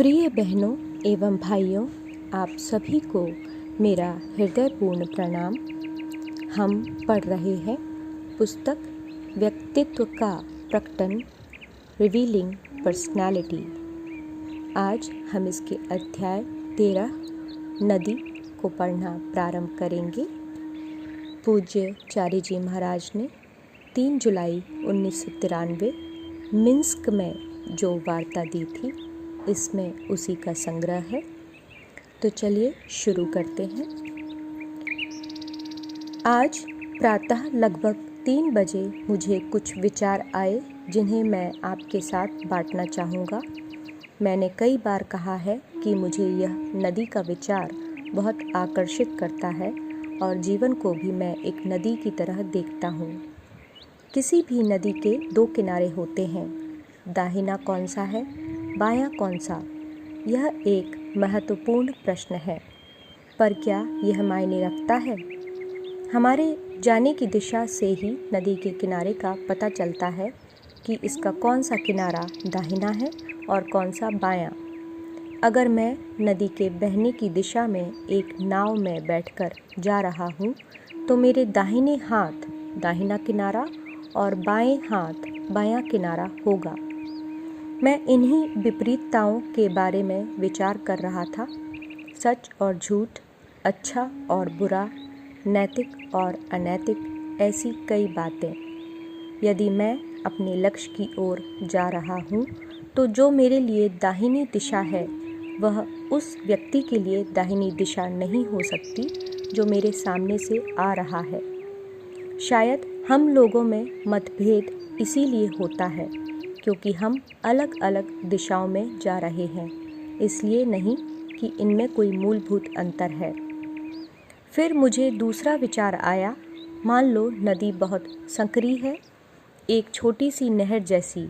प्रिय बहनों एवं भाइयों, आप सभी को मेरा हृदयपूर्ण प्रणाम। हम पढ़ रहे हैं पुस्तक व्यक्तित्व का प्रकटन, रिवीलिंग पर्सनालिटी। आज हम इसके अध्याय 13 नदी को पढ़ना प्रारंभ करेंगे। पूज्य चारी जी महाराज ने 3 जुलाई 1993 मिन्स्क में जो वार्ता दी थी, इसमें उसी का संग्रह है। तो चलिए शुरू करते हैं। आज प्रातः लगभग 3 बजे मुझे कुछ विचार आए जिन्हें मैं आपके साथ बांटना चाहूँगा। मैंने कई बार कहा है कि मुझे यह नदी का विचार बहुत आकर्षित करता है और जीवन को भी मैं एक नदी की तरह देखता हूँ। किसी भी नदी के 2 किनारे होते हैं। दाहिना कौन सा है, बायां कौन सा? यह एक महत्वपूर्ण प्रश्न है, पर क्या यह मायने रखता है? हमारे जाने की दिशा से ही नदी के किनारे का पता चलता है कि इसका कौन सा किनारा दाहिना है और कौन सा बायां। अगर मैं नदी के बहने की दिशा में एक नाव में बैठकर जा रहा हूँ, तो मेरे दाहिने हाथ दाहिना किनारा और बाएं हाथ बायां किनारा होगा। मैं इन्हीं विपरीतताओं के बारे में विचार कर रहा था। सच और झूठ, अच्छा और बुरा, नैतिक और अनैतिक, ऐसी कई बातें। यदि मैं अपने लक्ष्य की ओर जा रहा हूँ, तो जो मेरे लिए दाहिनी दिशा है, वह उस व्यक्ति के लिए दाहिनी दिशा नहीं हो सकती जो मेरे सामने से आ रहा है। शायद हम लोगों में मतभेद इसीलिए होता है क्योंकि हम अलग अलग दिशाओं में जा रहे हैं, इसलिए नहीं कि इनमें कोई मूलभूत अंतर है। फिर मुझे दूसरा विचार आया। मान लो नदी बहुत संकरी है, एक छोटी सी नहर जैसी,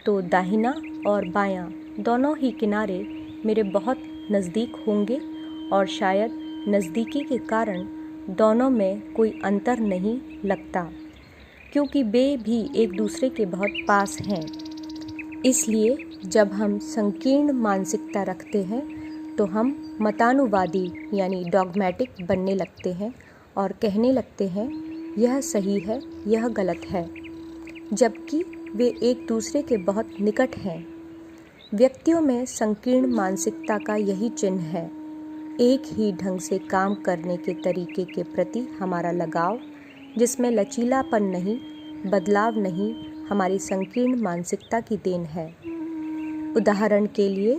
तो दाहिना और बायां दोनों ही किनारे मेरे बहुत नज़दीक होंगे और शायद नज़दीकी के कारण दोनों में कोई अंतर नहीं लगता, क्योंकि वे भी एक दूसरे के बहुत पास हैं। इसलिए जब हम संकीर्ण मानसिकता रखते हैं, तो हम मतानुवादी यानी डॉगमैटिक बनने लगते हैं और कहने लगते हैं यह सही है, यह गलत है, जबकि वे एक दूसरे के बहुत निकट हैं। व्यक्तियों में संकीर्ण मानसिकता का यही चिन्ह है। एक ही ढंग से काम करने के तरीके के प्रति हमारा लगाव, जिसमें लचीलापन नहीं, बदलाव नहीं, हमारी संकीर्ण मानसिकता की देन है। उदाहरण के लिए,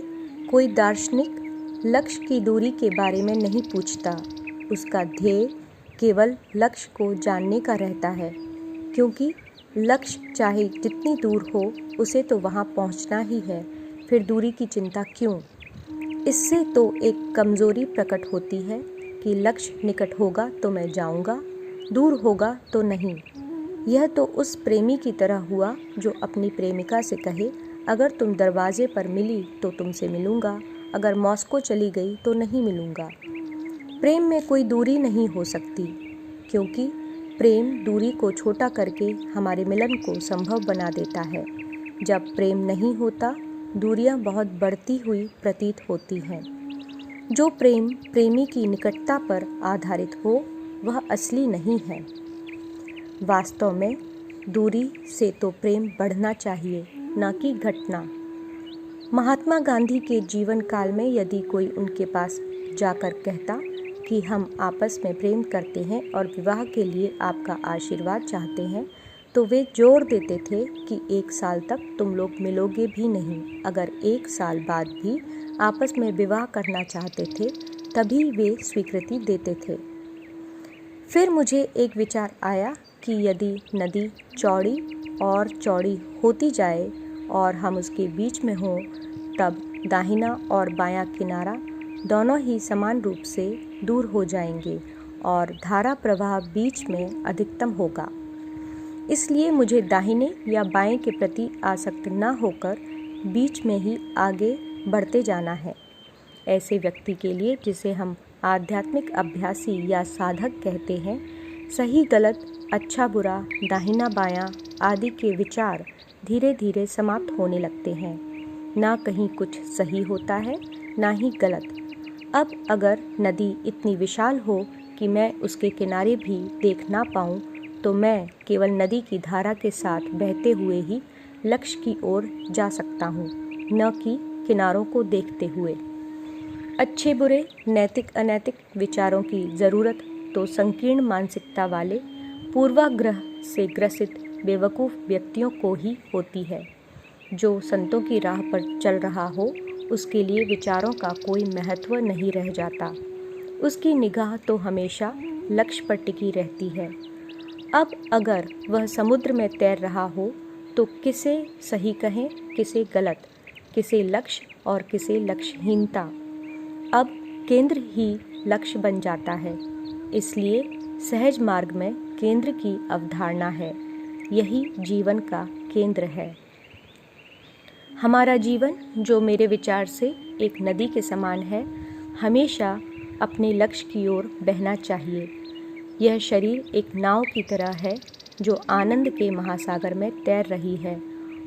कोई दार्शनिक लक्ष्य की दूरी के बारे में नहीं पूछता। उसका ध्येय केवल लक्ष्य को जानने का रहता है, क्योंकि लक्ष्य चाहे जितनी दूर हो, उसे तो वहाँ पहुँचना ही है। फिर दूरी की चिंता क्यों? इससे तो एक कमज़ोरी प्रकट होती है कि लक्ष्य निकट होगा तो मैं जाऊँगा, दूर होगा तो नहीं। यह तो उस प्रेमी की तरह हुआ जो अपनी प्रेमिका से कहे, अगर तुम दरवाजे पर मिली तो तुमसे मिलूँगा, अगर मॉस्को चली गई तो नहीं मिलूँगा। प्रेम में कोई दूरी नहीं हो सकती, क्योंकि प्रेम दूरी को छोटा करके हमारे मिलन को संभव बना देता है। जब प्रेम नहीं होता, दूरियां बहुत बढ़ती हुई प्रतीत होती हैं। जो प्रेम प्रेमी की निकटता पर आधारित हो, वह असली नहीं है। वास्तव में दूरी से तो प्रेम बढ़ना चाहिए, न कि घटना। महात्मा गांधी के जीवन काल में यदि कोई उनके पास जाकर कहता कि हम आपस में प्रेम करते हैं और विवाह के लिए आपका आशीर्वाद चाहते हैं, तो वे जोर देते थे कि 1 साल तक तुम लोग मिलोगे भी नहीं। अगर 1 साल बाद भी आपस में विवाह करना चाहते थे, तभी वे स्वीकृति देते थे। फिर मुझे एक विचार आया कि यदि नदी चौड़ी और चौड़ी होती जाए और हम उसके बीच में हों, तब दाहिना और बायां किनारा दोनों ही समान रूप से दूर हो जाएंगे और धारा प्रवाह बीच में अधिकतम होगा। इसलिए मुझे दाहिने या बाएं के प्रति आसक्त न होकर बीच में ही आगे बढ़ते जाना है। ऐसे व्यक्ति के लिए, जिसे हम आध्यात्मिक अभ्यासी या साधक कहते हैं, सही गलत, अच्छा बुरा, दाहिना बायां आदि के विचार धीरे धीरे समाप्त होने लगते हैं। ना कहीं कुछ सही होता है ना ही गलत। अब अगर नदी इतनी विशाल हो कि मैं उसके किनारे भी देख ना पाऊँ, तो मैं केवल नदी की धारा के साथ बहते हुए ही लक्ष्य की ओर जा सकता हूँ, न कि किनारों को देखते हुए। अच्छे बुरे, नैतिक अनैतिक विचारों की ज़रूरत तो संकीर्ण मानसिकता वाले, पूर्वाग्रह से ग्रसित बेवकूफ़ व्यक्तियों को ही होती है। जो संतों की राह पर चल रहा हो, उसके लिए विचारों का कोई महत्व नहीं रह जाता। उसकी निगाह तो हमेशा लक्ष्य पर टिकी रहती है। अब अगर वह समुद्र में तैर रहा हो, तो किसे सही कहें, किसे गलत, किसे लक्ष्य और किसे लक्ष्यहीनता। अब केंद्र ही लक्ष्य बन जाता है। इसलिए सहज मार्ग में केंद्र की अवधारणा है। यही जीवन का केंद्र है। हमारा जीवन, जो मेरे विचार से एक नदी के समान है, हमेशा अपने लक्ष्य की ओर बहना चाहिए। यह शरीर एक नाव की तरह है जो आनंद के महासागर में तैर रही है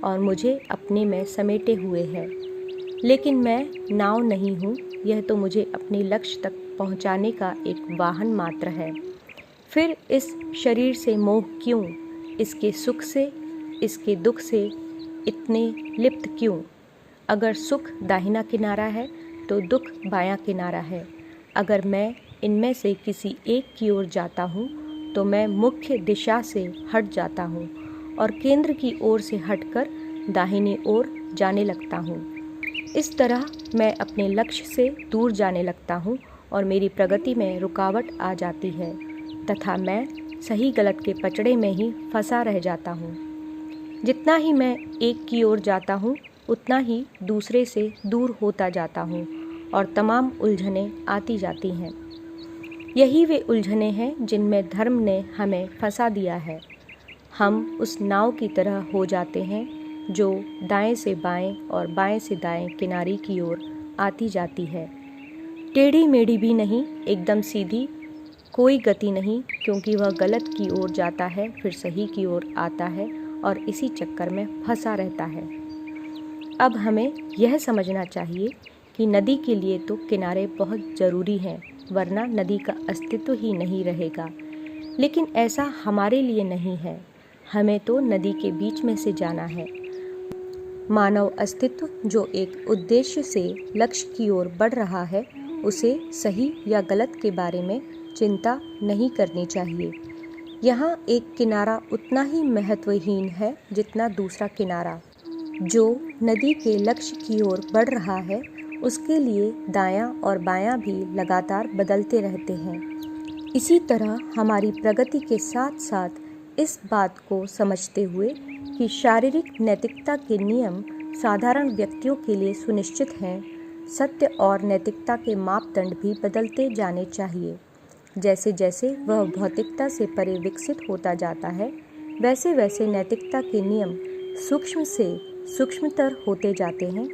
और मुझे अपने में समेटे हुए है। लेकिन मैं नाव नहीं हूँ, यह तो मुझे अपने लक्ष्य तक पहुँचाने का एक वाहन मात्र है। फिर इस शरीर से मोह क्यों? इसके सुख से, इसके दुख से इतने लिप्त क्यों? अगर सुख दाहिना किनारा है तो दुख बायां किनारा है। अगर मैं इनमें से किसी एक की ओर जाता हूँ तो मैं मुख्य दिशा से हट जाता हूँ और केंद्र की ओर से हटकर दाहिनी ओर जाने लगता हूँ। इस तरह मैं अपने लक्ष्य से दूर जाने लगता हूँ और मेरी प्रगति में रुकावट आ जाती है तथा मैं सही गलत के पचड़े में ही फंसा रह जाता हूँ। जितना ही मैं एक की ओर जाता हूँ, उतना ही दूसरे से दूर होता जाता हूँ और तमाम उलझनें आती जाती हैं। यही वे उलझनें हैं जिनमें धर्म ने हमें फंसा दिया है। हम उस नाव की तरह हो जाते हैं जो दाएं से बाएं और बाएं से दाएं किनारे की ओर आती जाती है। टेढ़ी मेढ़ी भी नहीं, एकदम सीधी, कोई गति नहीं, क्योंकि वह गलत की ओर जाता है, फिर सही की ओर आता है और इसी चक्कर में फंसा रहता है। अब हमें यह समझना चाहिए कि नदी के लिए तो किनारे बहुत ज़रूरी हैं, वरना नदी का अस्तित्व ही नहीं रहेगा। लेकिन ऐसा हमारे लिए नहीं है। हमें तो नदी के बीच में से जाना है। मानव अस्तित्व जो एक उद्देश्य से लक्ष्य की ओर बढ़ रहा है, उसे सही या गलत के बारे में चिंता नहीं करनी चाहिए। यहाँ एक किनारा उतना ही महत्वहीन है जितना दूसरा किनारा। जो नदी के लक्ष्य की ओर बढ़ रहा है, उसके लिए दायां और बायां भी लगातार बदलते रहते हैं। इसी तरह हमारी प्रगति के साथ साथ इस बात को समझते हुए कि शारीरिक नैतिकता के नियम साधारण व्यक्तियों के लिए सुनिश्चित हैं, सत्य और नैतिकता के मापदंड भी बदलते जाने चाहिए। जैसे जैसे वह भौतिकता से परे विकसित होता जाता है, वैसे वैसे नैतिकता के नियम सूक्ष्म से सूक्ष्मतर होते जाते हैं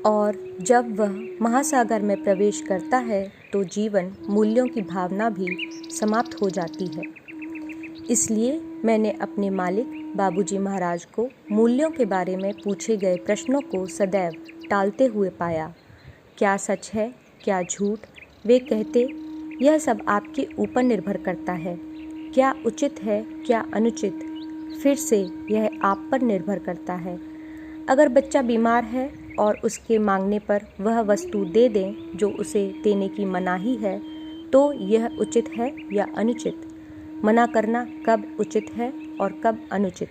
और जब वह महासागर में प्रवेश करता है तो जीवन मूल्यों की भावना भी समाप्त हो जाती है। इसलिए मैंने अपने मालिक बाबूजी महाराज को मूल्यों के बारे में पूछे गए प्रश्नों को सदैव टालते हुए पाया। क्या सच है, क्या झूठ? वे कहते, यह सब आपके ऊपर निर्भर करता है। क्या उचित है, क्या अनुचित? फिर से यह आप पर निर्भर करता है। अगर बच्चा बीमार है और उसके मांगने पर वह वस्तु दे दें जो उसे देने की मनाही है, तो यह उचित है या अनुचित? मना करना कब उचित है और कब अनुचित?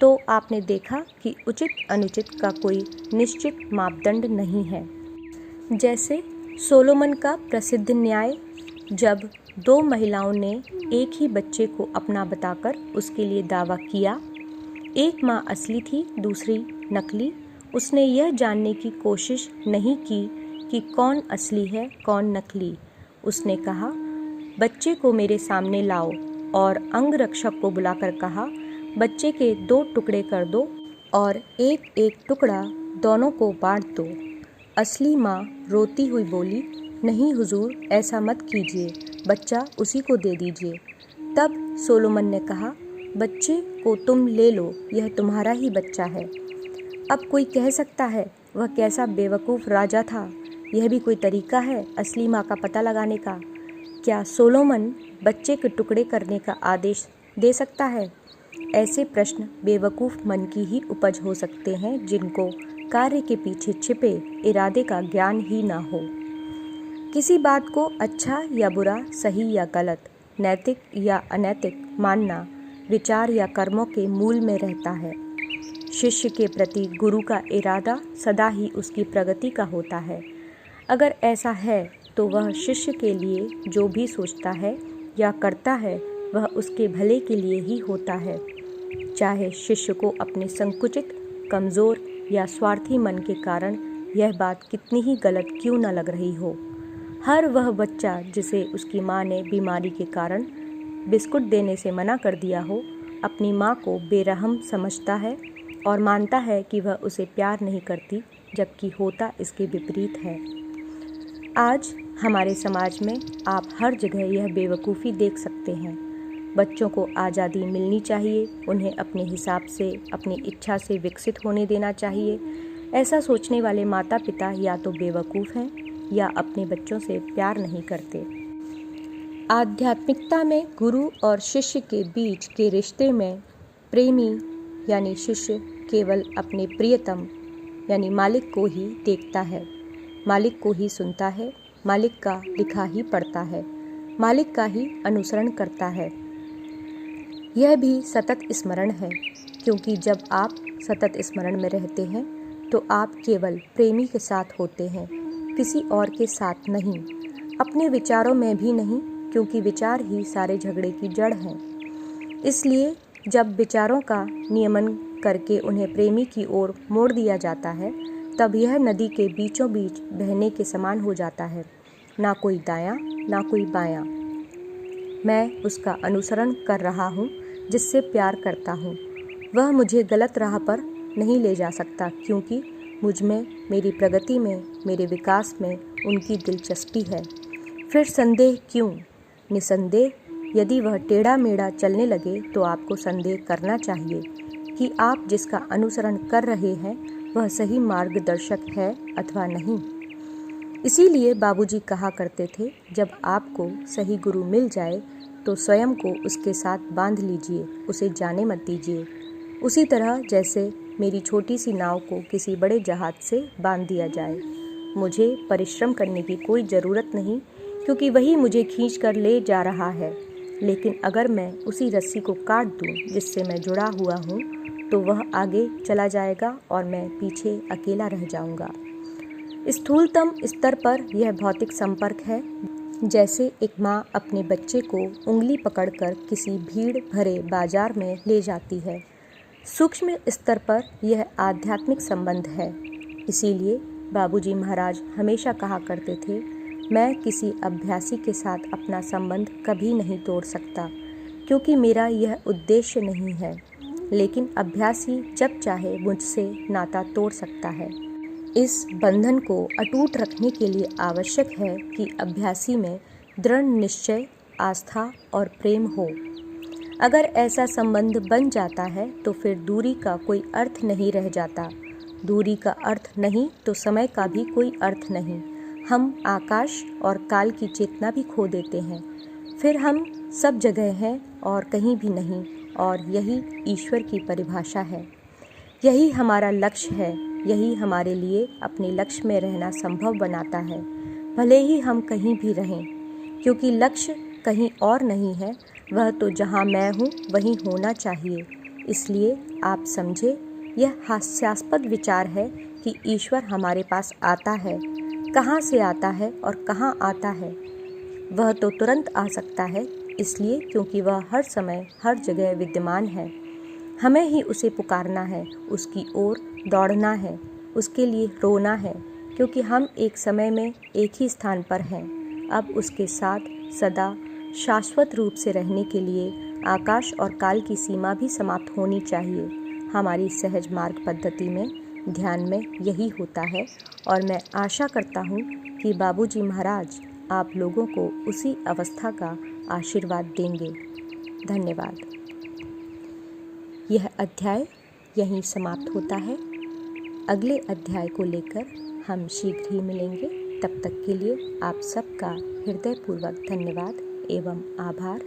तो आपने देखा कि उचित अनुचित का कोई निश्चित मापदंड नहीं है। जैसे सोलोमन का प्रसिद्ध न्याय, जब दो महिलाओं ने एक ही बच्चे को अपना बताकर उसके लिए दावा किया। एक माँ असली थी, दूसरी नकली। उसने यह जानने की कोशिश नहीं की कि कौन असली है, कौन नकली। उसने कहा, बच्चे को मेरे सामने लाओ, और अंगरक्षक को बुलाकर कहा, बच्चे के 2 टुकड़े कर दो और एक एक टुकड़ा दोनों को बांट दो। असली माँ रोती हुई बोली, नहीं हुजूर, ऐसा मत कीजिए, बच्चा उसी को दे दीजिए। तब सोलोमन ने कहा, बच्चे को तुम ले लो, यह तुम्हारा ही बच्चा है। अब कोई कह सकता है, वह कैसा बेवकूफ़ राजा था। यह भी कोई तरीका है असली माँ का पता लगाने का? क्या सोलोमन बच्चे के टुकड़े करने का आदेश दे सकता है? ऐसे प्रश्न बेवकूफ़ मन की ही उपज हो सकते हैं, जिनको कार्य के पीछे छिपे इरादे का ज्ञान ही ना हो। किसी बात को अच्छा या बुरा, सही या गलत, नैतिक या अनैतिक मानना विचार या कर्मों के मूल में रहता है। शिष्य के प्रति गुरु का इरादा सदा ही उसकी प्रगति का होता है। अगर ऐसा है तो वह शिष्य के लिए जो भी सोचता है या करता है वह उसके भले के लिए ही होता है, चाहे शिष्य को अपने संकुचित, कमज़ोर या स्वार्थी मन के कारण यह बात कितनी ही गलत क्यों न लग रही हो। हर वह बच्चा जिसे उसकी माँ ने बीमारी के कारण बिस्कुट देने से मना कर दिया हो, अपनी माँ को बेरहम समझता है और मानता है कि वह उसे प्यार नहीं करती, जबकि होता इसके विपरीत है। आज हमारे समाज में आप हर जगह यह बेवकूफ़ी देख सकते हैं। बच्चों को आज़ादी मिलनी चाहिए, उन्हें अपने हिसाब से, अपनी इच्छा से विकसित होने देना चाहिए। ऐसा सोचने वाले माता पिता या तो बेवकूफ़ हैं या अपने बच्चों से प्यार नहीं करते। आध्यात्मिकता में गुरु और शिष्य के बीच के रिश्ते में प्रेमी यानी शिष्य केवल अपने प्रियतम यानी मालिक को ही देखता है, मालिक को ही सुनता है, मालिक का लिखा ही पढ़ता है, मालिक का ही अनुसरण करता है। यह भी सतत स्मरण है, क्योंकि जब आप सतत स्मरण में रहते हैं तो आप केवल प्रेमी के साथ होते हैं, किसी और के साथ नहीं, अपने विचारों में भी नहीं, क्योंकि विचार ही सारे झगड़े की जड़ हैं। इसलिए जब विचारों का नियमन करके उन्हें प्रेमी की ओर मोड़ दिया जाता है, तब यह नदी के बीचों बीच बहने के समान हो जाता है, ना कोई दायां ना कोई बायां। मैं उसका अनुसरण कर रहा हूँ जिससे प्यार करता हूँ। वह मुझे गलत राह पर नहीं ले जा सकता, क्योंकि मुझ में, मेरी प्रगति में, मेरे विकास में उनकी दिलचस्पी है। फिर संदेह क्यों? निसंदेह यदि वह टेढ़ा मेढ़ा चलने लगे तो आपको संदेह करना चाहिए कि आप जिसका अनुसरण कर रहे हैं वह सही मार्गदर्शक है अथवा नहीं। इसीलिए बाबूजी कहा करते थे, जब आपको सही गुरु मिल जाए तो स्वयं को उसके साथ बांध लीजिए, उसे जाने मत दीजिए। उसी तरह जैसे मेरी छोटी सी नाव को किसी बड़े जहाज से बांध दिया जाए। मुझे परिश्रम करने की कोई ज़रूरत नहीं, क्योंकि वही मुझे खींच कर ले जा रहा है। लेकिन अगर मैं उसी रस्सी को काट दूं जिससे मैं जुड़ा हुआ हूँ, तो वह आगे चला जाएगा और मैं पीछे अकेला रह जाऊंगा। स्थूलतम स्तर पर यह भौतिक संपर्क है, जैसे एक माँ अपने बच्चे को उंगली पकड़कर किसी भीड़ भरे बाजार में ले जाती है। सूक्ष्म स्तर पर यह आध्यात्मिक संबंध है। इसीलिए बाबूजी महाराज हमेशा कहा करते थे, मैं किसी अभ्यासी के साथ अपना संबंध कभी नहीं तोड़ सकता, क्योंकि मेरा यह उद्देश्य नहीं है। लेकिन अभ्यासी जब चाहे मुझसे नाता तोड़ सकता है। इस बंधन को अटूट रखने के लिए आवश्यक है कि अभ्यासी में दृढ़ निश्चय, आस्था और प्रेम हो। अगर ऐसा संबंध बन जाता है तो फिर दूरी का कोई अर्थ नहीं रह जाता। दूरी का अर्थ नहीं तो समय का भी कोई अर्थ नहीं। हम आकाश और काल की चेतना भी खो देते हैं। फिर हम सब जगह हैं और कहीं भी नहीं, और यही ईश्वर की परिभाषा है। यही हमारा लक्ष्य है। यही हमारे लिए अपने लक्ष्य में रहना संभव बनाता है, भले ही हम कहीं भी रहें, क्योंकि लक्ष्य कहीं और नहीं है, वह तो जहाँ मैं हूँ वहीं होना चाहिए। इसलिए आप समझे, यह हास्यास्पद विचार है कि ईश्वर हमारे पास आता है। कहाँ से आता है और कहाँ आता है? वह तो तुरंत आ सकता है, इसलिए क्योंकि वह हर समय हर जगह विद्यमान है। हमें ही उसे पुकारना है, उसकी ओर दौड़ना है, उसके लिए रोना है, क्योंकि हम एक समय में एक ही स्थान पर हैं। अब उसके साथ सदा शाश्वत रूप से रहने के लिए आकाश और काल की सीमा भी समाप्त होनी चाहिए। हमारी सहज मार्ग पद्धति में, ध्यान में यही होता है, और मैं आशा करता हूँ कि बाबूजी महाराज आप लोगों को उसी अवस्था का आशीर्वाद देंगे। धन्यवाद। यह अध्याय यहीं समाप्त होता है। अगले अध्याय को लेकर हम शीघ्र ही मिलेंगे। तब तक के लिए आप सबका हृदयपूर्वक धन्यवाद एवं आभार।